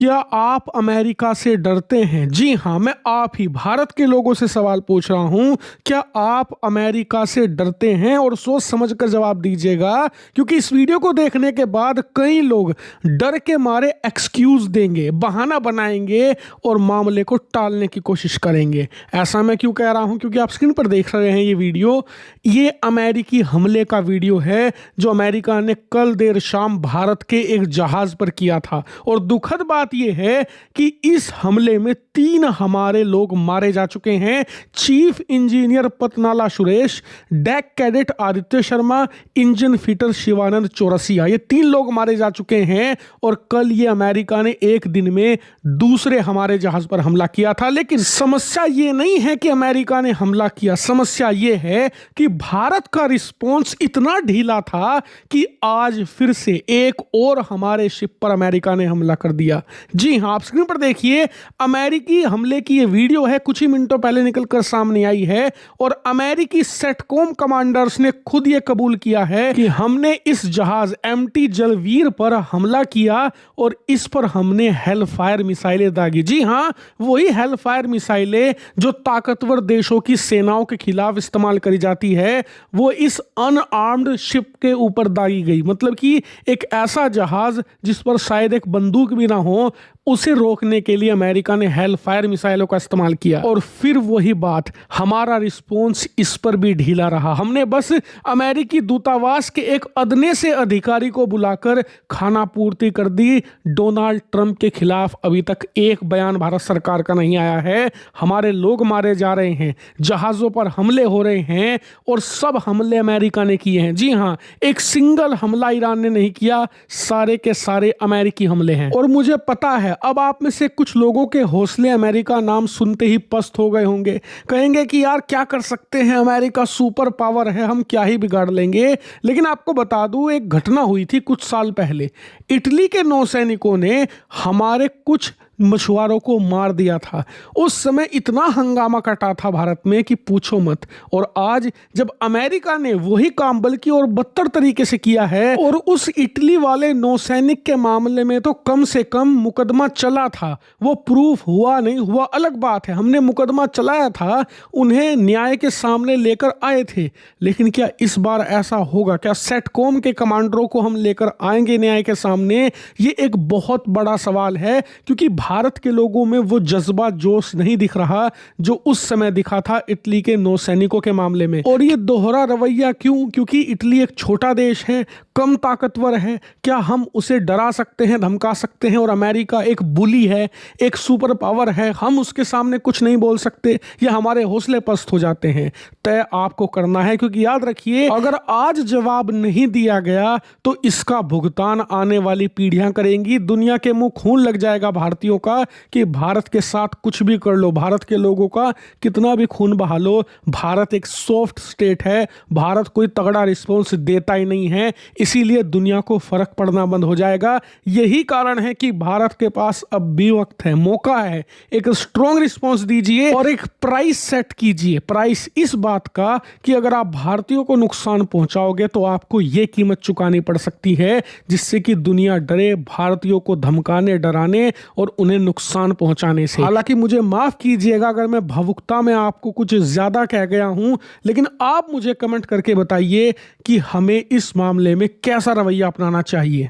क्या आप अमेरिका से डरते हैं? जी हाँ, मैं आप ही भारत के लोगों से सवाल पूछ रहा हूँ। क्या आप अमेरिका से डरते हैं? और सोच समझ कर जवाब दीजिएगा, क्योंकि इस वीडियो को देखने के बाद कई लोग डर के मारे एक्सक्यूज देंगे, बहाना बनाएंगे और मामले को टालने की कोशिश करेंगे। ऐसा मैं क्यों कह रहा हूँ? क्योंकि आप स्क्रीन पर देख रहे हैं ये वीडियो, ये अमेरिकी हमले का वीडियो है जो अमेरिका ने कल देर शाम भारत के एक जहाज पर किया था। और दुखद बात यह है कि इस हमले में 3 हमारे लोग मारे जा चुके हैं। Chief engineer Patnala Suresh, deck cadet Aditya Sharma, engine fitter Shivanand Chaurasia, ये 3 लोग मारे जा चुके हैं। और कल ये अमेरिका ने एक दिन में दूसरे हमारे जहाज पर हमला किया था। लेकिन समस्या ये नहीं है कि अमेरिका ने हमला किया, समस्या ये है कि भारत का रिस्पॉन्स इतना ढीला था कि आज फिर से एक और हमारे शिप पर अमेरिका ने हमला कर दिया। जी हां, आप स्क्रीन पर देखिए, अमेरिकी हमले की ये वीडियो है, कुछ ही मिनटों पहले निकलकर सामने आई है। और अमेरिकी सेटकॉम कमांडर्स ने खुद ये कबूल किया है कि हमने इस जहाज एमटी जलवीर पर हमला किया और इस पर हमने हेलफायर मिसाइलें दागी। जी हां, वही हेलफायर मिसाइलें जो ताकतवर देशों की सेनाओं के खिलाफ इस्तेमाल करी जाती है, वो इस अनआर्म्ड शिप के ऊपर दागी गई। मतलब कि एक ऐसा जहाज जिस पर शायद एक बंदूक भी ना हो, उसे रोकने के लिए अमेरिका ने हेलफायर मिसाइलों का इस्तेमाल किया। और फिर वही बात, हमारा रिस्पॉन्स इस पर भी ढीला रहा। हमने बस अमेरिकी दूतावास के एक अदने से अधिकारी को बुलाकर खाना पूर्ति कर दी। डोनाल्ड ट्रंप के खिलाफ अभी तक एक बयान भारत सरकार का नहीं आया है। हमारे लोग मारे जा रहे हैं, जहाजों पर हमले हो रहे हैं और सब हमले अमेरिका ने किए हैं। जी हाँ, एक सिंगल हमला ईरान ने नहीं किया, सारे के सारे अमेरिकी हमले हैं। और मुझे पता है अब आप में से कुछ लोगों के हौसले अमेरिका नाम सुनते ही पस्त हो गए होंगे। कहेंगे कि यार क्या कर सकते हैं, अमेरिका सुपर पावर है, हम क्या ही बिगाड़ लेंगे। लेकिन आपको बता दूं, एक घटना हुई थी कुछ साल पहले। इटली के नौसैनिकों ने हमारे कुछ मछुआरों को मार दिया था। उस समय इतना हंगामा कटा था भारत में कि पूछो मत। और आज जब अमेरिका ने वही काम बल्कि और बदतर तरीके से किया है, और उस इटली वाले नौसैनिक के मामले में तो कम से कम मुकदमा चला था, वो प्रूफ हुआ नहीं हुआ अलग बात है, हमने मुकदमा चलाया था, उन्हें न्याय के सामने लेकर आए थे। लेकिन क्या इस बार ऐसा होगा? क्या सेटकॉम के कमांडरों को हम लेकर आएंगे न्याय के सामने? ये एक बहुत बड़ा सवाल है, क्योंकि भारत के लोगों में वो जज्बा जोश नहीं दिख रहा जो उस समय दिखा था इटली के नौसैनिकों के मामले में। और ये दोहरा रवैया क्यों? क्योंकि इटली एक छोटा देश है, कम ताकतवर है। क्या हम उसे डरा सकते हैं, धमका सकते हैं? और अमेरिका एक बुली है, एक सुपर पावर है, हम उसके सामने कुछ नहीं बोल सकते या हमारे हौसले पस्त हो जाते हैं? तय आपको करना है, क्योंकि याद रखिए, अगर आज जवाब नहीं दिया गया तो इसका भुगतान आने वाली पीढ़ियां करेंगी। दुनिया के मुंह खून लग जाएगा भारतीयों का कि भारत के साथ कुछ भी कर लो, भारत के लोगों का कितना भी खून बहा लो, भारत एक सॉफ्ट स्टेट है, भारत कोई तगड़ा रिस्पॉन्स देता ही नहीं है। इसीलिए दुनिया को फर्क पड़ना बंद हो जाएगा। यही कारण है कि भारत के पास अब भी वक्त है, मौका है, एक स्ट्रॉन्ग रिस्पॉन्स दीजिए और एक प्राइस सेट कीजिए। प्राइस इस बात का कि अगर आप भारतीयों को नुकसान पहुंचाओगे तो आपको यह कीमत चुकानी पड़ सकती है, जिससे कि दुनिया डरे भारतीयों को धमकाने, डराने और उन्हें नुकसान पहुंचाने से। हालांकि मुझे माफ कीजिएगा अगर मैं भावुकता में आपको कुछ ज्यादा कह गया हूं, लेकिन आप मुझे कमेंट करके बताइए कि हमें इस मामले में कैसा रवैया अपनाना चाहिए।